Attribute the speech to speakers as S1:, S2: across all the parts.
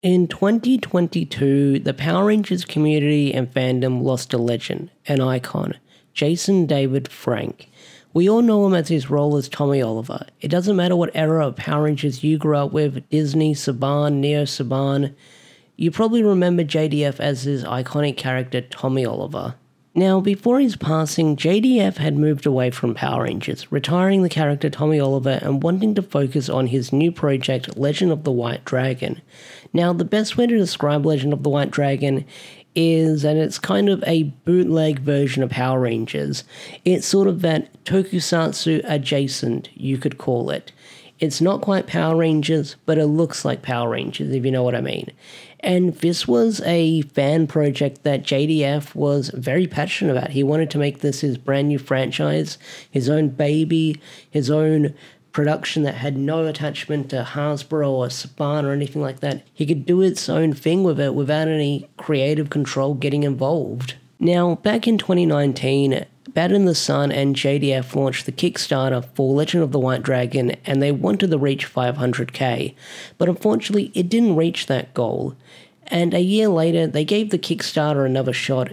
S1: In 2022, the Power Rangers community and fandom lost a legend, an icon, Jason David Frank. We all know him as his role as Tommy Oliver. It doesn't matter what era of Power Rangers you grew up with, Disney, Saban, Neo Saban, you probably remember JDF as his iconic character Tommy Oliver. Now, before his passing, JDF had moved away from Power Rangers, retiring the character Tommy Oliver and wanting to focus on his new project, Legend of the White Dragon. Now, the best way to describe Legend of the White Dragon is, and it's kind of a bootleg version of Power Rangers. It's sort of that tokusatsu adjacent, you could call it. It's not quite Power Rangers, but it looks like Power Rangers, if you know what I mean. And this was a fan project that JDF was very passionate about. He wanted to make this his brand new franchise, his own baby, his own production that had no attachment to Hasbro or Saban or anything like that. He could do its own thing with it without any creative control getting involved. Now, back in 2019, Bad in the Sun and JDF launched the Kickstarter for Legend of the White Dragon, and they wanted to reach 500k, but unfortunately it didn't reach that goal. And a year later, they gave the Kickstarter another shot,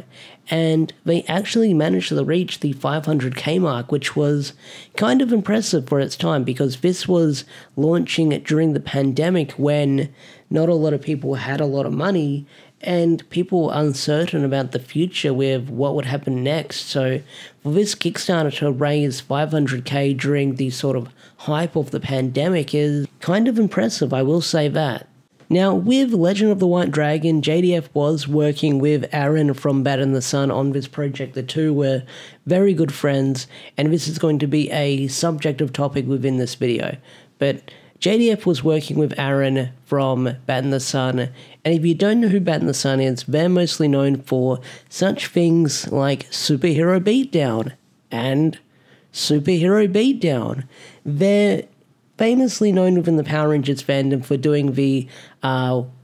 S1: and they actually managed to reach the 500k mark, which was kind of impressive for its time, because this was launching during the pandemic when not a lot of people had a lot of money, and people were uncertain about the future with what would happen next. So for this Kickstarter to raise 500k during the sort of hype of the pandemic is kind of impressive, I will say that. Now, with Legend of the White Dragon, JDF was working with Aaron from Bad in the Sun on this project. The two were very good friends, and this is going to be a subjective topic within this video. But JDF was working with Aaron from Bad in the Sun, and if you don't know who Bad in the Sun is, they're mostly known for such things like Superhero Beatdown and Superhero Beatdown. They're famously known within the Power Rangers fandom for doing the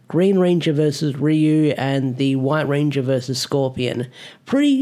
S1: Green Ranger versus Ryu and the White Ranger versus Scorpion.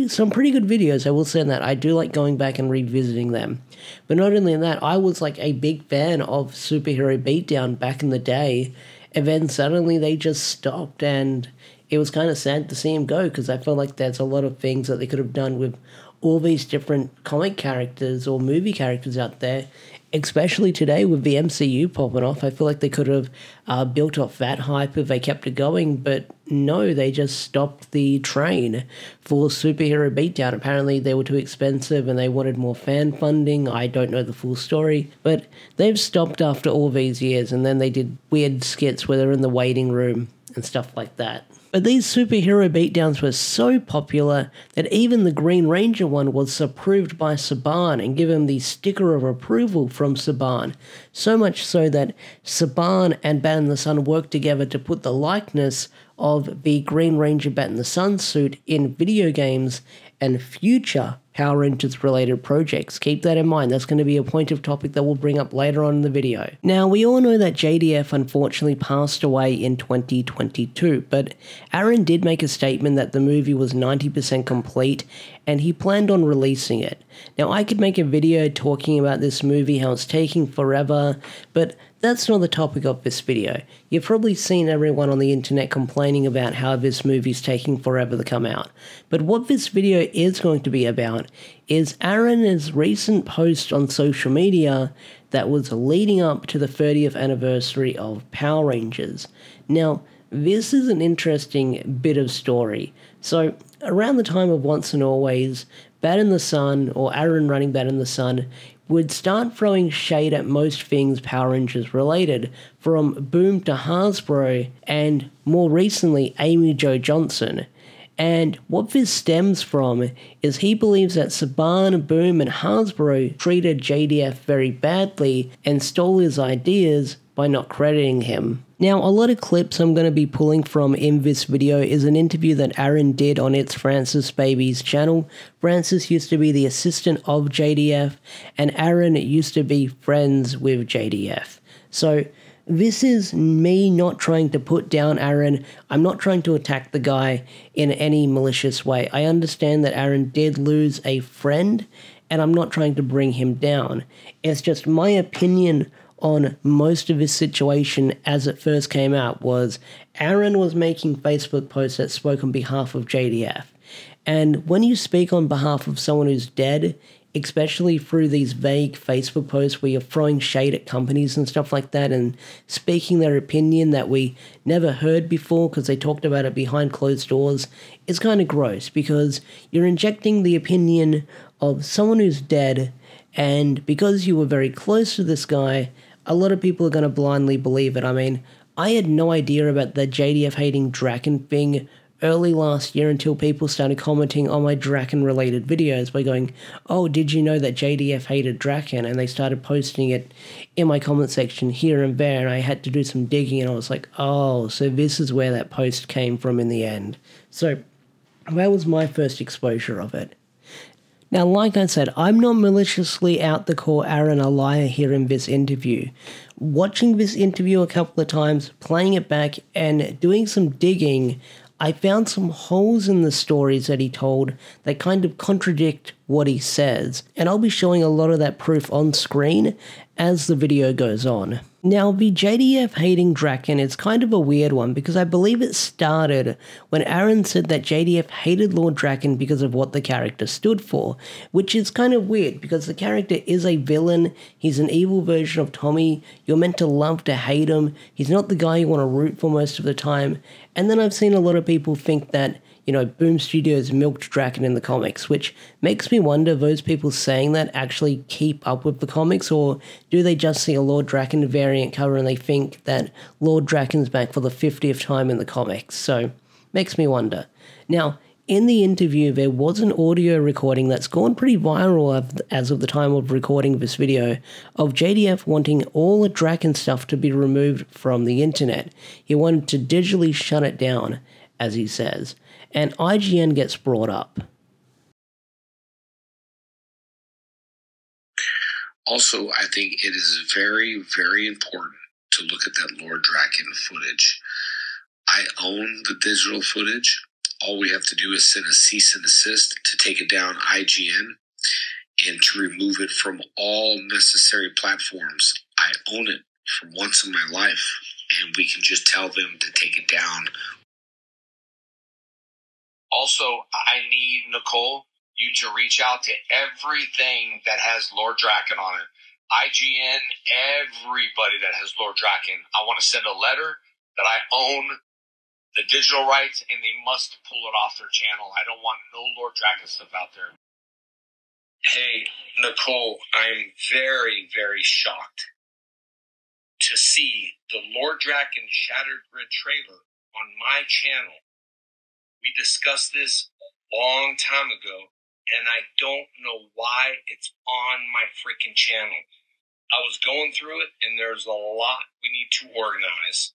S1: Some pretty good videos, I will say that. I do like going back and revisiting them. But not only that, I was like a big fan of Superhero Beatdown back in the day, and then suddenly they just stopped, and it was kind of sad to see him go, because I felt like there's a lot of things that they could have done with all these different comic characters or movie characters out there, especially today with the MCU popping off. I feel like they could have built off that hype if they kept it going, but no, they just stopped the train for Superhero Beatdown. Apparently they were too expensive and they wanted more fan funding. I don't know the full story, but they've stopped after all these years, and then they did weird skits where they're in the waiting room and stuff like that. But these Superhero Beatdowns were so popular that even the Green Ranger one was approved by Saban and given the sticker of approval from Saban. So much so that Saban and Bad in the Sun worked together to put the likeness of the Green Ranger Bat in the Sun suit in video games and future Power Rangers related projects. Keep that in mind. That's going to be a point of topic that we'll bring up later on in the video. Now, we all know that JDF unfortunately passed away in 2022, but Aaron did make a statement that the movie was 90% complete and he planned on releasing it. Now, I could make a video talking about this movie, how it's taking forever, but that's not the topic of this video. You've probably seen everyone on the internet complaining about how this movie's taking forever to come out. But what this video is going to be about is Aaron's recent post on social media that was leading up to the 30th anniversary of Power Rangers. Now, this is an interesting bit of story. So, around the time of Once and Always, Bad in the Sun, or Aaron running Bad in the Sun, would start throwing shade at most things Power Rangers related, from Boom to Hasbro, and more recently, Amy Jo Johnson. And what this stems from is he believes that Saban, Boom, and Hasbro treated JDF very badly and stole his ideas by not crediting him. Now, a lot of clips I'm going to be pulling from in this video is an interview that Aaron did on ItzFrancisBaby's channel. Francis used to be the assistant of JDF, and Aaron used to be friends with JDF. So, this is me not trying to put down Aaron. I'm not trying to attack the guy in any malicious way. I understand that Aaron did lose a friend, and I'm not trying to bring him down. It's just my opinion on most of this situation as it first came out was Aaron was making Facebook posts that spoke on behalf of JDF. And when you speak on behalf of someone who's dead, especially through these vague Facebook posts where you're throwing shade at companies and stuff like that and speaking their opinion that we never heard before because they talked about it behind closed doors, it's kind of gross because you're injecting the opinion of someone who's dead, and because you were very close to this guy, a lot of people are going to blindly believe it. I mean, I had no idea about the JDF hating Draken thing early last year until people started commenting on my Draken-related videos by going, oh, did you know that JDF hated Draken? And they started posting it in my comment section here and there, and I had to do some digging, and I was like, oh, so this is where that post came from in the end. So that was my first exposure of it. Now, like I said, I'm not maliciously out to call Aaron a liar here in this interview. Watching this interview a couple of times, playing it back, and doing some digging, I found some holes in the stories that he told that kind of contradict what he says, and I'll be showing a lot of that proof on screen as the video goes on. Now, the JDF hating Draken is kind of a weird one because I believe it started when Aaron said that JDF hated Lord Draken because of what the character stood for, which is kind of weird because the character is a villain, he's an evil version of Tommy, you're meant to love to hate him, he's not the guy you want to root for most of the time, and then I've seen a lot of people think that, you know, Boom Studios milked Draken in the comics, which makes me wonder those people saying that actually keep up with the comics, or do they just see a Lord Draken variant cover and they think that Lord Draken's back for the 50th time in the comics? So, makes me wonder. Now, in the interview, there was an audio recording that's gone pretty viral as of the time of recording this video, of JDF wanting all the Draken stuff to be removed from the internet. He wanted to digitally shut it down, as he says. And IGN gets brought up.
S2: Also, I think it is very, very important to look at that Lord Draken footage. I own the digital footage. All we have to do is send a cease and desist to take it down IGN and to remove it from all necessary platforms. I own it for once in my life, and we can just tell them to take it down.
S3: Also, I need, Nicole, you to reach out to everything that has Lord Draken on it. IGN, everybody that has Lord Draken. I want to send a letter that I own the digital rights, and they must pull it off their channel. I don't want no Lord Draken stuff out there.
S2: Hey, Nicole, I'm very, very shocked to see the Lord Draken Shattered Grid trailer on my channel. We discussed this a long time ago, and I don't know why it's on my freaking channel. I was going through it, and there's a lot we need to organize.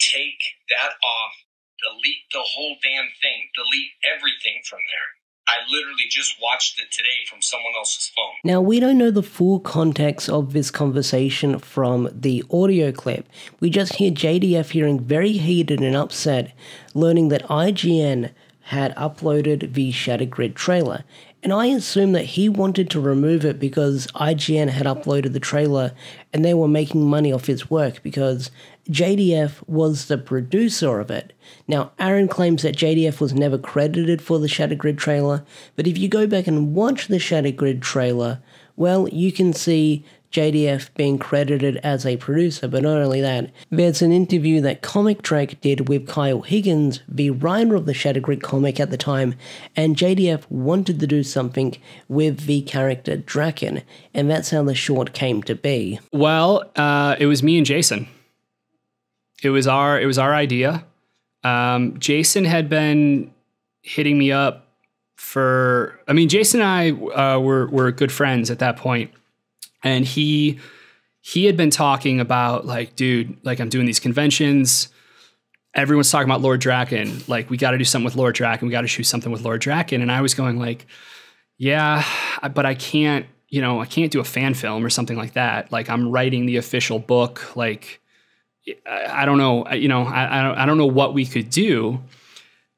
S2: Take that off. Delete the whole damn thing. Delete everything from there. I literally just watched it today from someone else's phone.
S1: Now, we don't know the full context of this conversation from the audio clip. We just hear JDF hearing very heated and upset, learning that IGN had uploaded the Shattered Grid trailer. And I assume that he wanted to remove it because IGN had uploaded the trailer and they were making money off his work because JDF was the producer of it. Now, Aaron claims that JDF was never credited for the Shattered Grid trailer, but if you go back and watch the Shattered Grid trailer, well, you can see JDF being credited as a producer, but not only that, there's an interview that Comic Drake did with Kyle Higgins, the writer of the Shattered Grid comic at the time, and JDF wanted to do something with the character Draken, and that's how the short came to be.
S4: Well, it was me and Jason. It was our idea. Jason had been hitting me up Jason and I were good friends at that point. And he had been talking about, like, dude, like, I'm doing these conventions. Everyone's talking about Lord Draken. Like, we got to do something with Lord Draken. We got to shoot something with Lord Draken. And I was going like, yeah, but I can't do a fan film or something like that. Like, I'm writing the official book. Like, I don't know, I don't know what we could do.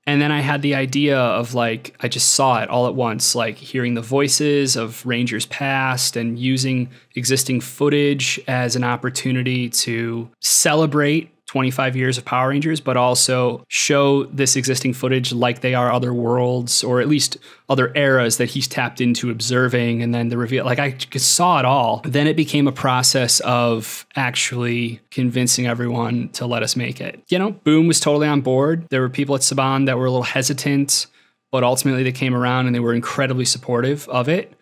S4: And then I had the idea of like, I just saw it all at once, like hearing the voices of Rangers past and using existing footage as an opportunity to celebrate 25 years of Power Rangers, but also show this existing footage like they are other worlds, or at least other eras that he's tapped into observing. And then the reveal, like I saw it all. Then it became a process of actually convincing everyone to let us make it. You know, Boom was totally on board. There were people at Saban that were a little hesitant, but ultimately they came around and they were incredibly supportive of it.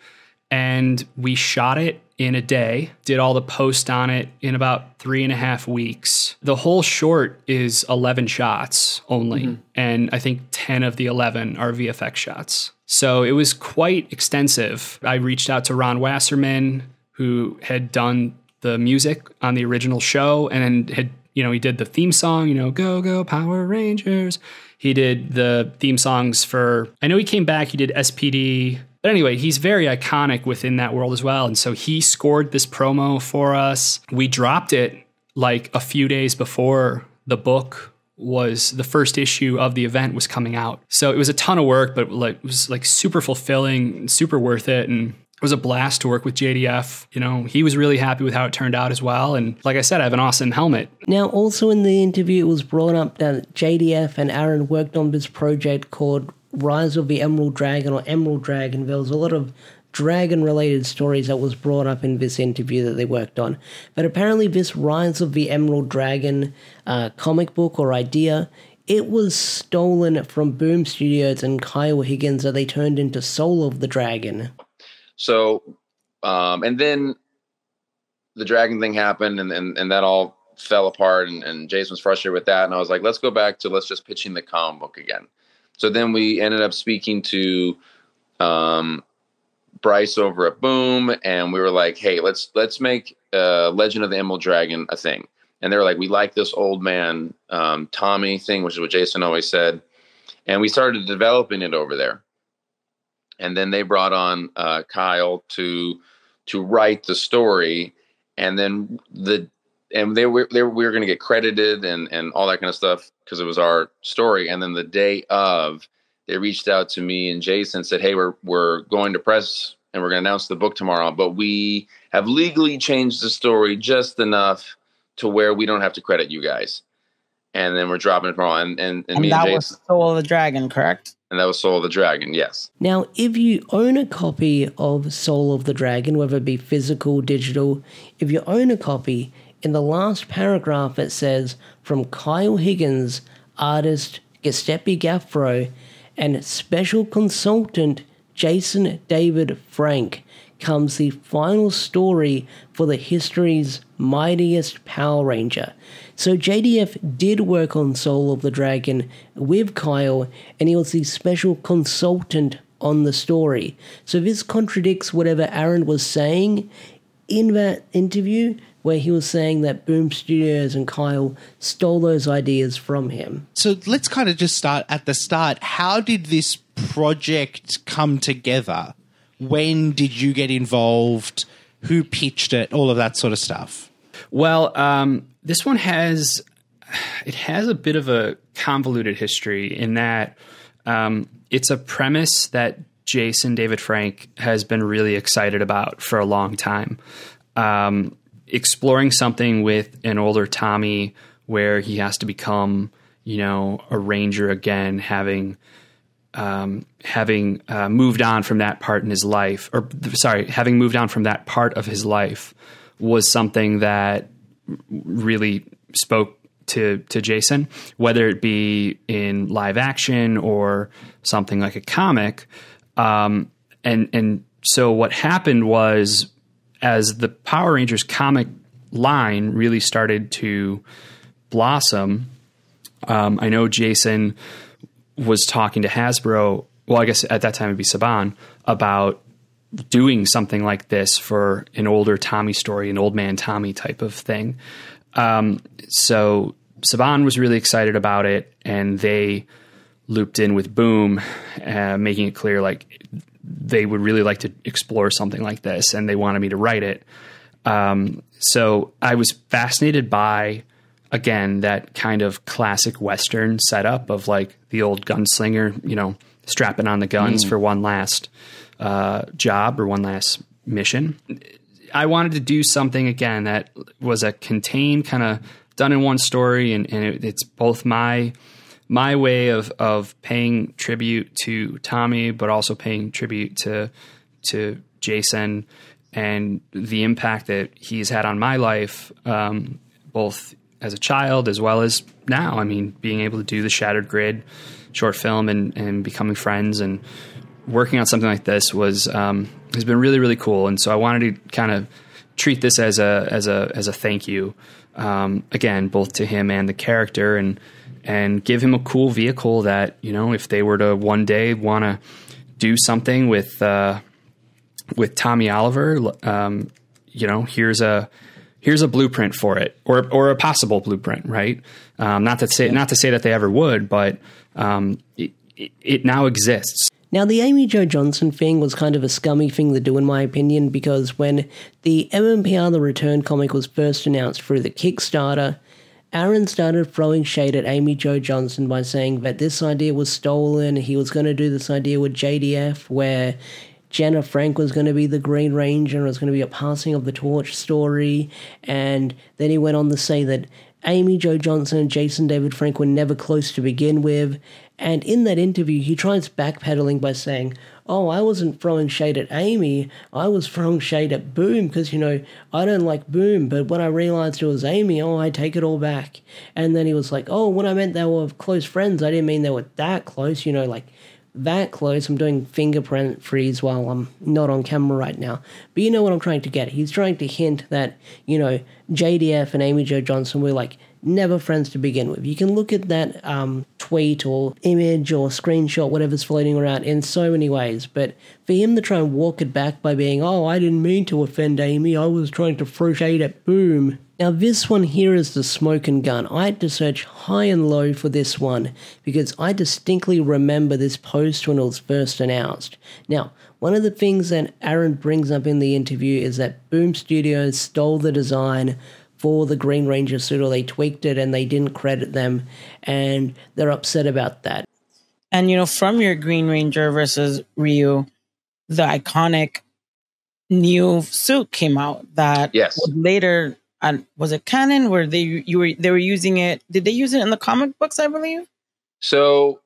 S4: And we shot it in a day, did all the post on it in about 3.5 weeks. The whole short is 11 shots only. And I think 10 of the 11 are VFX shots. So it was quite extensive. I reached out to Ron Wasserman, who had done the music on the original show and had, you know, he did the theme song, you know, Go, Go, Power Rangers. He did the theme songs for, I know he came back, he did SPD. But anyway, he's very iconic within that world as well. And so he scored this promo for us. We dropped it like a few days before the book was, the first issue of the event was coming out. So it was a ton of work, but like it was like super fulfilling, super worth it. And it was a blast to work with JDF. You know, he was really happy with how it turned out as well. And like I said, I have an awesome helmet.
S1: Now, also in the interview, it was brought up that JDF and Aaron worked on this project called Rise of the Emerald Dragon or Emerald Dragon. There was a lot of dragon-related stories that was brought up in this interview that they worked on. But apparently this Rise of the Emerald Dragon comic book or idea, it was stolen from Boom Studios and Kyle Higgins that they turned into Soul of the Dragon.
S5: So, and then the dragon thing happened and that all fell apart and Jason was frustrated with that. And I was like, let's go back to, let's just pitching the comic book again. So then we ended up speaking to Bryce over at Boom, and we were like, hey, let's make Legend of the Emerald Dragon a thing. And they were like, we like this old man Tommy thing, which is what Jason always said. And we started developing it over there. And then they brought on Kyle to write the story, and then we were going to get credited and all that kind of stuff because it was our story. And then the day of, they reached out to me and Jason and said, hey, we're going to press and we're going to announce the book tomorrow, but we have legally changed the story just enough to where we don't have to credit you guys. And then we're dropping it tomorrow. And me and
S6: that
S5: Jason,
S6: was Soul of the Dragon, correct?
S5: And that was Soul of the Dragon, yes.
S1: Now, if you own a copy of Soul of the Dragon, whether it be physical, digital, if you own a copy, in the last paragraph it says, from Kyle Higgins, artist Giuseppe Gaffro, and special consultant Jason David Frank, comes the final story for the history's mightiest Power Ranger. So JDF did work on Soul of the Dragon with Kyle, and he was the special consultant on the story. So this contradicts whatever Aaron was saying in that interview, where he was saying that Boom Studios and Kyle stole those ideas from him.
S7: So let's kind of just start at the start. How did this project come together? When did you get involved? Who pitched it? All of that sort of stuff.
S4: Well, this one has a bit of a convoluted history in that it's a premise that Jason David Frank has been really excited about for a long time. Exploring something with an older Tommy where he has to become, a ranger again, having moved on from that part in his life, having moved on from that part of his life was something that really spoke to Jason, whether it be in live action or something like a comic. And so what happened was, as the Power Rangers comic line really started to blossom, I know Jason was talking to Hasbro, well, I guess at that time it'd be Saban, about doing something like this for an older Tommy story, an old man Tommy type of thing. So Saban was really excited about it, and they looped in with Boom, making it clear like they would really like to explore something like this, and they wanted me to write it. So I was fascinated by again, that kind of classic Western setup of like the old gunslinger, you know, strapping on the guns for one last job or one last mission. I wanted to do something again that was a contained kind of done in one story, and it's both my way of paying tribute to Tommy, but also paying tribute to Jason and the impact that he's had on my life, both as a child as well as now. I mean, being able to do the Shattered Grid short film and becoming friends and working on something like this has been really, really cool. And so I wanted to kind of treat this as a thank you, again, both to him and the character, and give him a cool vehicle that, you know, if they were to one day want to do something with Tommy Oliver, you know, here's a blueprint for it, or a possible blueprint, right? Not to say that they ever would, but it now exists.
S1: Now, the Amy Jo Johnson thing was kind of a scummy thing to do, in my opinion, because when the MMPR The Return comic was first announced through the Kickstarter, Aaron started throwing shade at Amy Jo Johnson by saying that this idea was stolen. He was going to do this idea with JDF, where Jenna Frank was going to be the Green Ranger, and it was going to be a passing of the torch story. And then he went on to say that Amy Jo Johnson and Jason David Frank were never close to begin with. And in that interview, he tries backpedaling by saying, oh, I wasn't throwing shade at Amy, I was throwing shade at Boom, because, you know, I don't like Boom, but when I realized it was Amy, I take it all back. And then he was like, oh, when I meant they were close friends, I didn't mean they were that close, you know, like that close. I'm doing fingerprint freeze while I'm not on camera right now. But you know what I'm trying to get. He's trying to hint that, you know, JDF and Amy Jo Johnson were like never friends to begin with. You can look at that tweet or image or screenshot, whatever's floating around, in so many ways. But for him to try and walk it back by being, oh, I didn't mean to offend Amy, I was trying to throw shade at Boom. Now, this one here is the smoke and gun. I had to search high and low for this one because I distinctly remember this post when it was first announced. Now, one of the things that Aaron brings up in the interview is that Boom Studios stole the design for the Green Ranger suit, or they tweaked it and they didn't credit them, and they're upset about that.
S6: And, you know, from your Green Ranger versus Ryu, the iconic new suit came out that was later, was it canon, where they were using it? Did they use it in the comic books, I believe?
S5: So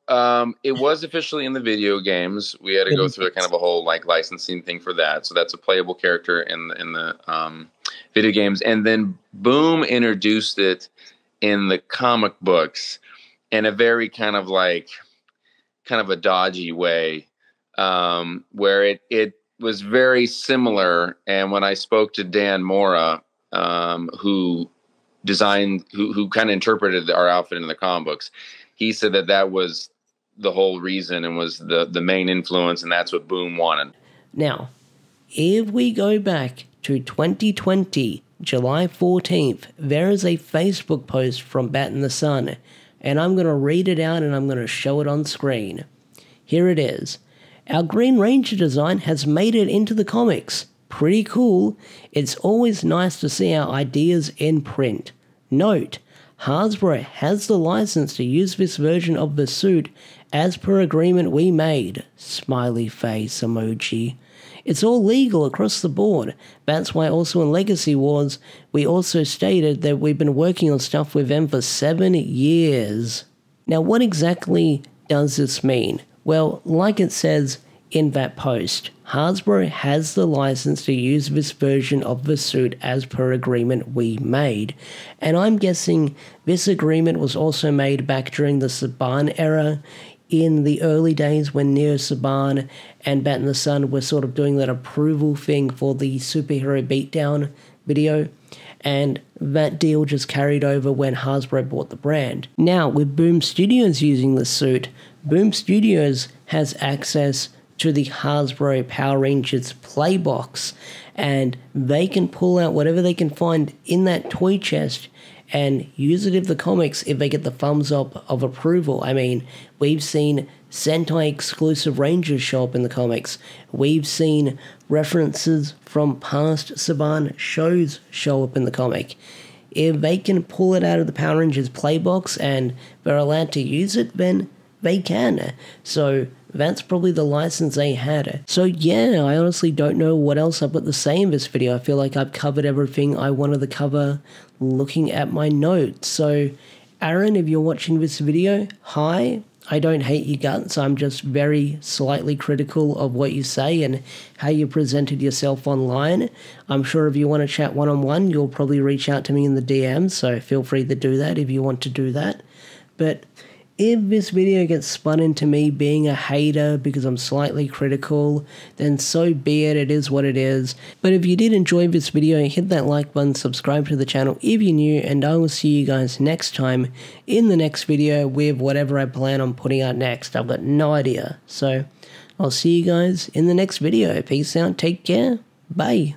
S5: it was officially in the video games. We had to go through a kind of a whole like licensing thing for that. So that's a playable character in the video games. And then Boom introduced it in the comic books in a very kind of a dodgy way, where it was very similar. And when I spoke to Dan Mora, who kind of interpreted our outfit in the comic books, he said that was the whole reason and was the main influence, and that's what Boom wanted.
S1: Now, if we go back to 2020, July 14th, there is a Facebook post from Bat in the Sun, and I'm going to read it out and I'm going to show it on screen. Here it is. Our Green Ranger design has made it into the comics. Pretty cool. It's always nice to see our ideas in print. Note, Hasbro has the license to use this version of the suit as per agreement we made. Smiley face emoji. It's all legal across the board. That's why also in Legacy Wars, we also stated that we've been working on stuff with them for 7 years. Now, what exactly does this mean? Well, like it says in that post, Hasbro has the license to use this version of the suit as per agreement we made. And I'm guessing this agreement was also made back during the Saban era, in the early days when Neo Saban and Bat in the Sun were sort of doing that approval thing for the Superhero Beatdown video. And that deal just carried over when Hasbro bought the brand. Now, with Boom Studios using the suit, Boom Studios has access to the Hasbro Power Rangers playbox, and they can pull out whatever they can find in that toy chest and use it in the comics if they get the thumbs up of approval. I mean, we've seen Sentai exclusive Rangers show up in the comics. We've seen references from past Saban shows show up in the comic. if they can pull it out of the Power Rangers playbox and they're allowed to use it, then they can. So that's probably the license they had. So yeah, I honestly don't know what else I've got to say in this video. I feel like I've covered everything I wanted to cover looking at my notes. So Aaron, if you're watching this video, hi. I don't hate your guts. I'm just very slightly critical of what you say and how you presented yourself online. I'm sure if you want to chat one-on-one, you'll probably reach out to me in the DMs, so feel free to do that if you want to do that. But if this video gets spun into me being a hater because I'm slightly critical, then so be it, it is what it is. But if you did enjoy this video, hit that like button, subscribe to the channel if you're new, and I will see you guys next time in the next video with whatever I plan on putting out next. I've got no idea. So I'll see you guys in the next video. Peace out, take care, bye.